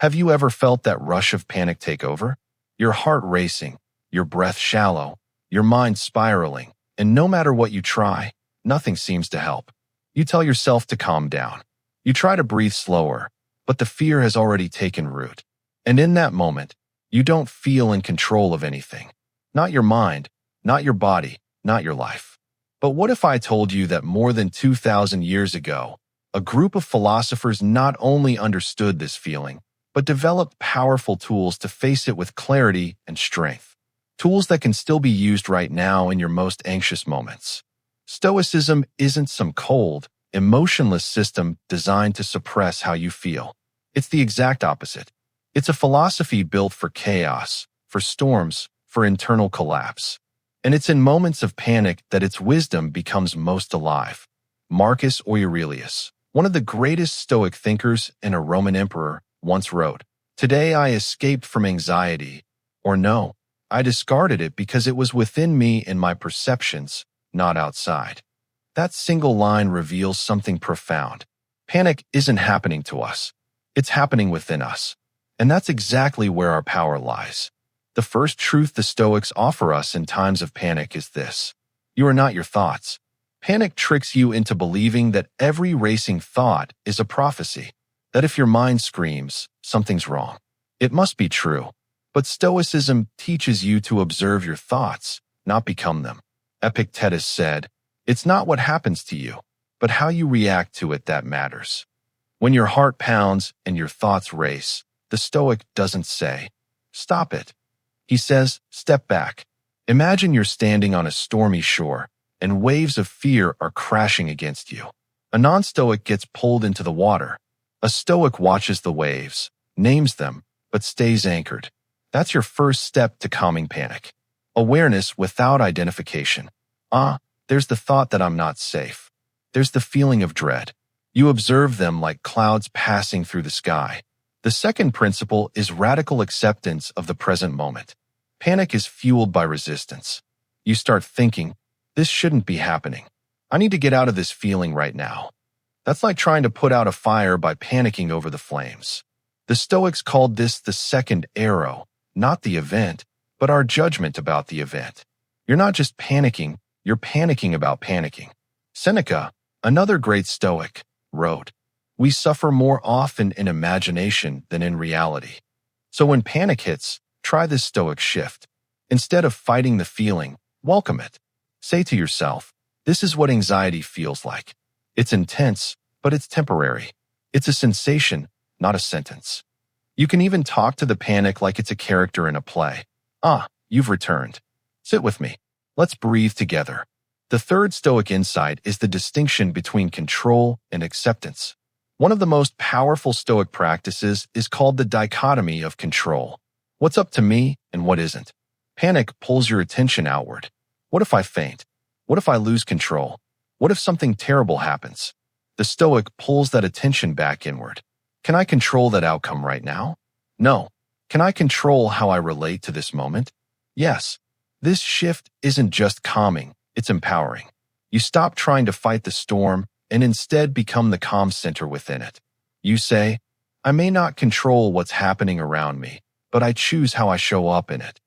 Have you ever felt that rush of panic take over? Your heart racing, your breath shallow, your mind spiraling, and no matter what you try, nothing seems to help. You tell yourself to calm down. You try to breathe slower, but the fear has already taken root. And in that moment, you don't feel in control of anything. Not your mind, not your body, not your life. But what if I told you that more than 2,000 years ago, a group of philosophers not only understood this feeling, but developed powerful tools to face it with clarity and strength. Tools that can still be used right now in your most anxious moments. Stoicism isn't some cold, emotionless system designed to suppress how you feel. It's the exact opposite. It's a philosophy built for chaos, for storms, for internal collapse. And it's in moments of panic that its wisdom becomes most alive. Marcus Aurelius, one of the greatest Stoic thinkers and a Roman emperor, once wrote, "Today I escaped from anxiety," or no, I discarded it because it was within me and my perceptions, not outside. That single line reveals something profound. Panic isn't happening to us. It's happening within us. And that's exactly where our power lies. The first truth the Stoics offer us in times of panic is this: you are not your thoughts. Panic tricks you into believing that every racing thought is a prophecy, that if your mind screams, something's wrong. It must be true. But Stoicism teaches you to observe your thoughts, not become them. Epictetus said, "It's not what happens to you, but how you react to it that matters." When your heart pounds and your thoughts race, the Stoic doesn't say, "Stop it." He says, "Step back." Imagine you're standing on a stormy shore, and waves of fear are crashing against you. A non-Stoic gets pulled into the water. A Stoic watches the waves, names them, but stays anchored. That's your first step to calming panic. Awareness without identification. There's the thought that I'm not safe. There's the feeling of dread. You observe them like clouds passing through the sky. The second principle is radical acceptance of the present moment. Panic is fueled by resistance. You start thinking, this shouldn't be happening. I need to get out of this feeling right now. That's like trying to put out a fire by panicking over the flames. The Stoics called this the second arrow, not the event, but our judgment about the event. You're not just panicking, you're panicking about panicking. Seneca, another great Stoic, wrote, "We suffer more often in imagination than in reality." So when panic hits, try this Stoic shift. Instead of fighting the feeling, welcome it. Say to yourself, this is what anxiety feels like. It's intense, but it's temporary. It's a sensation, not a sentence. You can even talk to the panic like it's a character in a play. You've returned. Sit with me. Let's breathe together. The third Stoic insight is the distinction between control and acceptance. One of the most powerful Stoic practices is called the dichotomy of control. What's up to me and what isn't? Panic pulls your attention outward. What if I faint? What if I lose control? What if something terrible happens? The Stoic pulls that attention back inward. Can I control that outcome right now? No. Can I control how I relate to this moment? Yes. This shift isn't just calming, it's empowering. You stop trying to fight the storm and instead become the calm center within it. You say, I may not control what's happening around me, but I choose how I show up in it.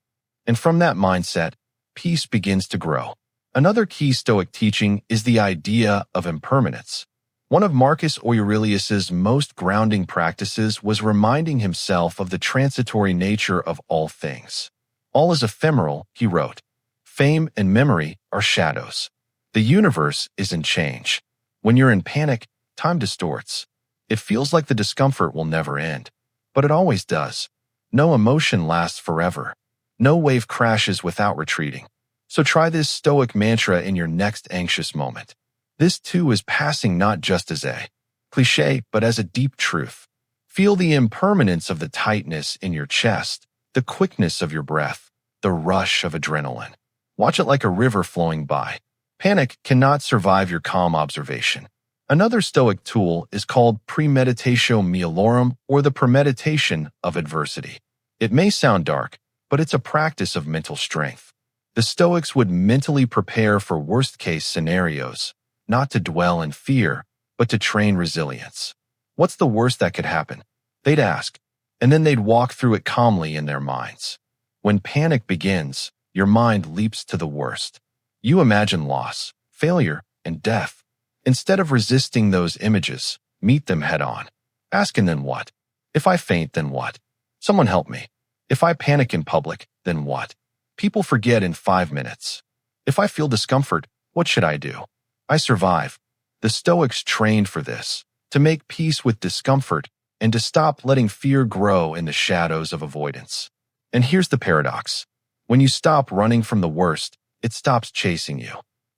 And from that mindset, peace begins to grow. Another key Stoic teaching is the idea of impermanence. One of Marcus Aurelius's most grounding practices was reminding himself of the transitory nature of all things. All is ephemeral, he wrote. Fame and memory are shadows. The universe is in change. When you're in panic, time distorts. It feels like the discomfort will never end. But it always does. No emotion lasts forever. No wave crashes without retreating. So try this Stoic mantra in your next anxious moment. This too is passing not just as a cliché, but as a deep truth. Feel the impermanence of the tightness in your chest, the quickness of your breath, the rush of adrenaline. Watch it like a river flowing by. Panic cannot survive your calm observation. Another Stoic tool is called premeditatio malorum, or the premeditation of adversity. It may sound dark, but it's a practice of mental strength. The Stoics would mentally prepare for worst-case scenarios, not to dwell in fear, but to train resilience. What's the worst that could happen? They'd ask. and then they'd walk through it calmly in their minds. When panic begins, your mind leaps to the worst. You imagine loss, failure, and death. Instead of resisting those images, meet them head-on. Ask, and then what? If I faint, then what? Someone help me. If I panic in public, then what? People forget in 5 minutes. If I feel discomfort, what should I do? I survive. The Stoics trained for this, to make peace with discomfort and to stop letting fear grow in the shadows of avoidance. And here's the paradox. When you stop running from the worst, it stops chasing you.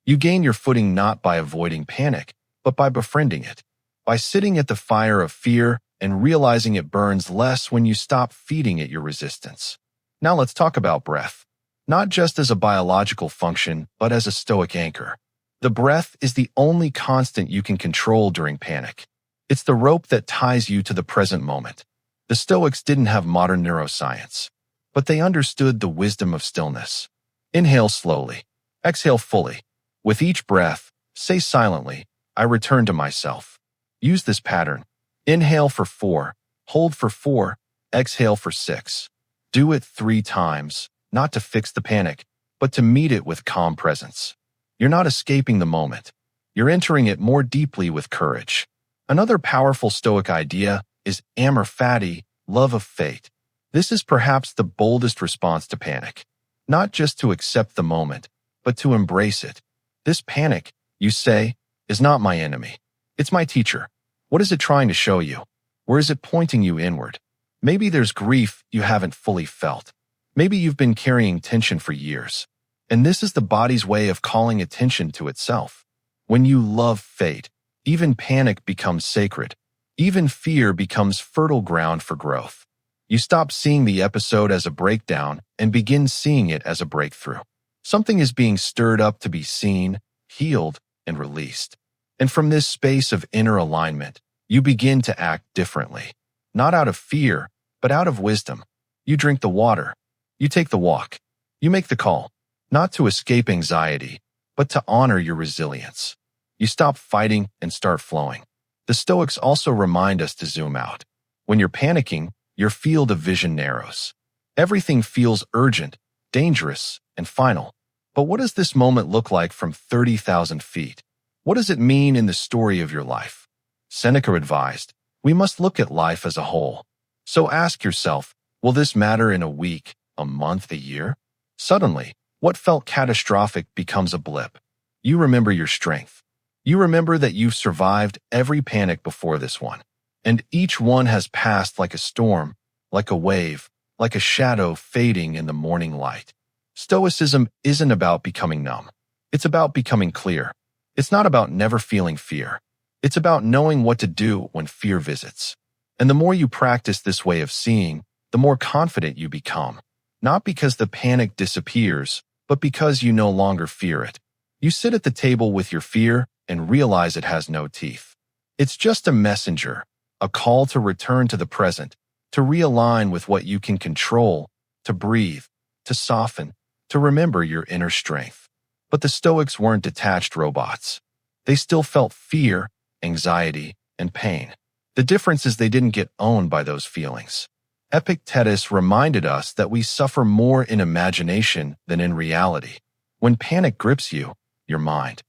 You gain your footing not by avoiding panic, but by befriending it, by sitting at the fire of fear and realizing it burns less when you stop feeding it your resistance. Now let's talk about breath. Not just as a biological function, but as a Stoic anchor. The breath is the only constant you can control during panic. It's the rope that ties you to the present moment. The Stoics didn't have modern neuroscience, but they understood the wisdom of stillness. Inhale slowly. Exhale fully. With each breath, say silently, I return to myself. Use this pattern. Inhale for 4, hold for 4, exhale for 6. Do it 3 times, not to fix the panic, but to meet it with calm presence. You're not escaping the moment. You're entering it more deeply with courage. Another powerful Stoic idea is amor fati, love of fate. This is perhaps the boldest response to panic. Not just to accept the moment, but to embrace it. This panic, you say, is not my enemy. It's my teacher. What is it trying to show you? Where is it pointing you inward? Maybe there's grief you haven't fully felt. Maybe you've been carrying tension for years. And this is the body's way of calling attention to itself. When you love fate, even panic becomes sacred. Even fear becomes fertile ground for growth. You stop seeing the episode as a breakdown and begin seeing it as a breakthrough. Something is being stirred up to be seen, healed, and released. And from this space of inner alignment, you begin to act differently. Not out of fear, but out of wisdom. You drink the water. You take the walk. You make the call. Not to escape anxiety, but to honor your resilience. You stop fighting and start flowing. The Stoics also remind us to zoom out. When you're panicking, your field of vision narrows. Everything feels urgent, dangerous, and final. But what does this moment look like from 30,000 feet? What does it mean in the story of your life? Seneca advised, we must look at life as a whole. So ask yourself, will this matter in a week, a month, a year? Suddenly, what felt catastrophic becomes a blip. You remember your strength. You remember that you've survived every panic before this one. And each one has passed like a storm, like a wave, like a shadow fading in the morning light. Stoicism isn't about becoming numb. It's about becoming clear. It's not about never feeling fear. It's about knowing what to do when fear visits. And the more you practice this way of seeing, the more confident you become. Not because the panic disappears, but because you no longer fear it. You sit at the table with your fear and realize it has no teeth. It's just a messenger, a call to return to the present, to realign with what you can control, to breathe, to soften, to remember your inner strength. But the Stoics weren't detached robots. They still felt fear, anxiety, and pain. The difference is they didn't get owned by those feelings. Epictetus reminded us that we suffer more in imagination than in reality. When panic grips you, your mind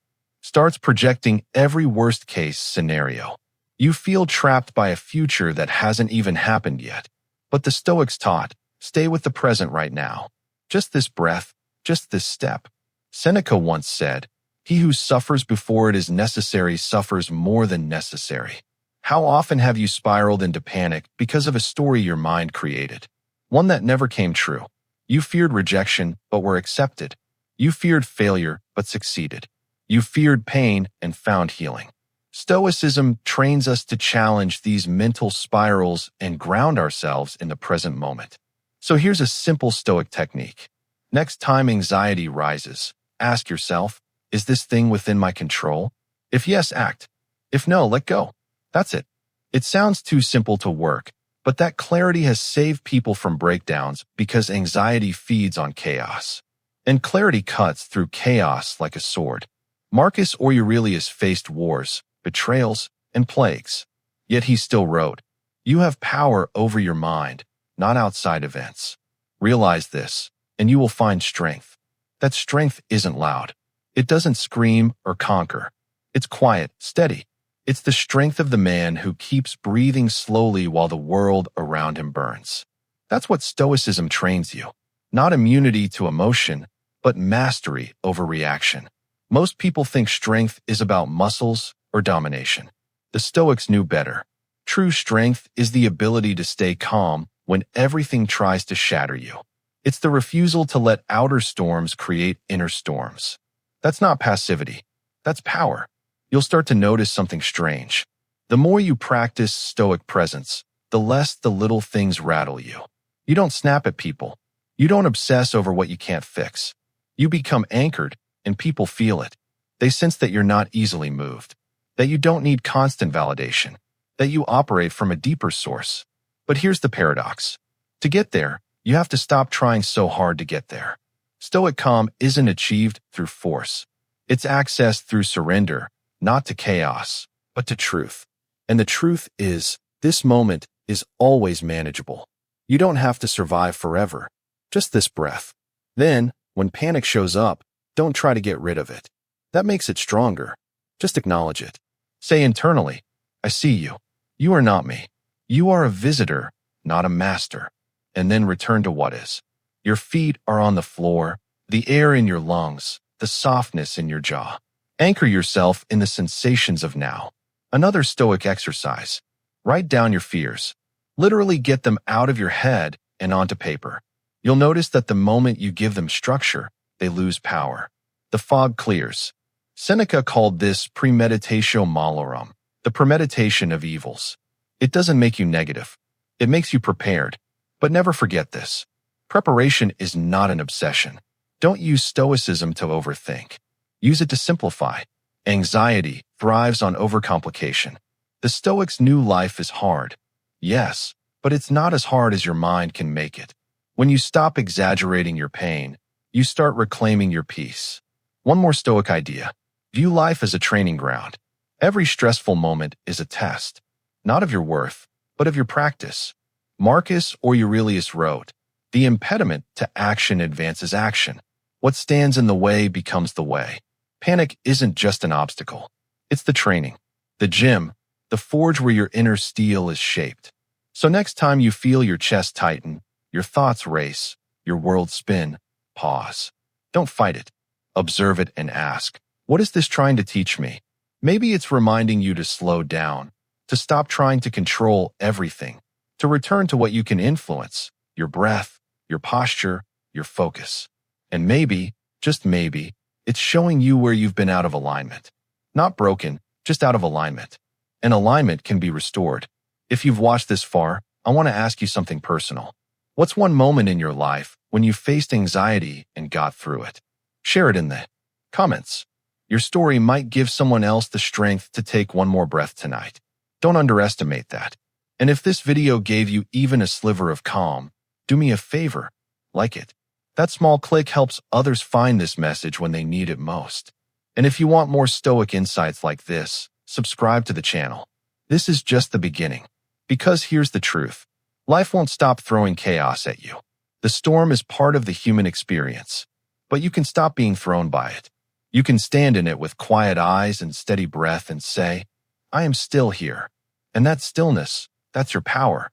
starts projecting every worst-case scenario. You feel trapped by a future that hasn't even happened yet. But the Stoics taught, stay with the present right now. Just this breath, just this step. Seneca once said, he who suffers before it is necessary suffers more than necessary. How often have you spiraled into panic because of a story your mind created? One that never came true. You feared rejection, but were accepted. You feared failure, but succeeded. You feared pain and found healing. Stoicism trains us to challenge these mental spirals and ground ourselves in the present moment. So here's a simple Stoic technique. Next time anxiety rises, ask yourself, is this thing within my control? If yes, act. If no, let go. That's it. It sounds too simple to work, but that clarity has saved people from breakdowns because anxiety feeds on chaos. And clarity cuts through chaos like a sword. Marcus Aurelius faced wars, betrayals, and plagues. Yet he still wrote, You have power over your mind, not outside events. Realize this, and you will find strength. That strength isn't loud. It doesn't scream or conquer. It's quiet, steady. It's the strength of the man who keeps breathing slowly while the world around him burns. That's what Stoicism trains you. Not immunity to emotion, but mastery over reaction. Most people think strength is about muscles or domination. The Stoics knew better. True strength is the ability to stay calm when everything tries to shatter you. It's the refusal to let outer storms create inner storms. That's not passivity. That's power. You'll start to notice something strange. The more you practice Stoic presence, the less the little things rattle you. You don't snap at people. You don't obsess over what you can't fix. You become anchored, and people feel it. They sense that you're not easily moved, that you don't need constant validation, that you operate from a deeper source. But here's the paradox. To get there, you have to stop trying so hard to get there. Stoic calm isn't achieved through force. It's accessed through surrender, not to chaos, but to truth. And the truth is, this moment is always manageable. You don't have to survive forever, just this breath. Then, when panic shows up, don't try to get rid of it. That makes it stronger. Just acknowledge it. Say internally, I see you. You are not me. You are a visitor, not a master. And then return to what is. Your feet are on the floor, the air in your lungs, the softness in your jaw. Anchor yourself in the sensations of now. Another Stoic exercise. Write down your fears. Literally get them out of your head and onto paper. You'll notice that the moment you give them structure, they lose power. The fog clears. Seneca called this premeditatio malorum, the premeditation of evils. It doesn't make you negative. It makes you prepared. But never forget this. Preparation is not an obsession. Don't use Stoicism to overthink. Use it to simplify. Anxiety thrives on overcomplication. The Stoics knew life is hard. Yes, but it's not as hard as your mind can make it. When you stop exaggerating your pain, you start reclaiming your peace. One more Stoic idea. View life as a training ground. Every stressful moment is a test, not of your worth, but of your practice. Marcus Aurelius wrote, "The impediment to action advances action. What stands in the way becomes the way." Panic isn't just an obstacle. It's the training, the gym, the forge where your inner steel is shaped. So next time you feel your chest tighten, your thoughts race, your world spin, pause. Don't fight it. Observe it and ask, what is this trying to teach me? Maybe it's reminding you to slow down, to stop trying to control everything, to return to what you can influence, your breath, your posture, your focus. And maybe, just maybe, it's showing you where you've been out of alignment. Not broken, just out of alignment. And alignment can be restored. If you've watched this far, I want to ask you something personal. What's one moment in your life when you faced anxiety and got through it? Share it in the comments. Your story might give someone else the strength to take one more breath tonight. Don't underestimate that. And if this video gave you even a sliver of calm, do me a favor, like it. That small click helps others find this message when they need it most. And if you want more Stoic insights like this, subscribe to the channel. This is just the beginning. Because here's the truth. Life won't stop throwing chaos at you. The storm is part of the human experience. But you can stop being thrown by it. You can stand in it with quiet eyes and steady breath and say, I am still here. And that stillness, that's your power.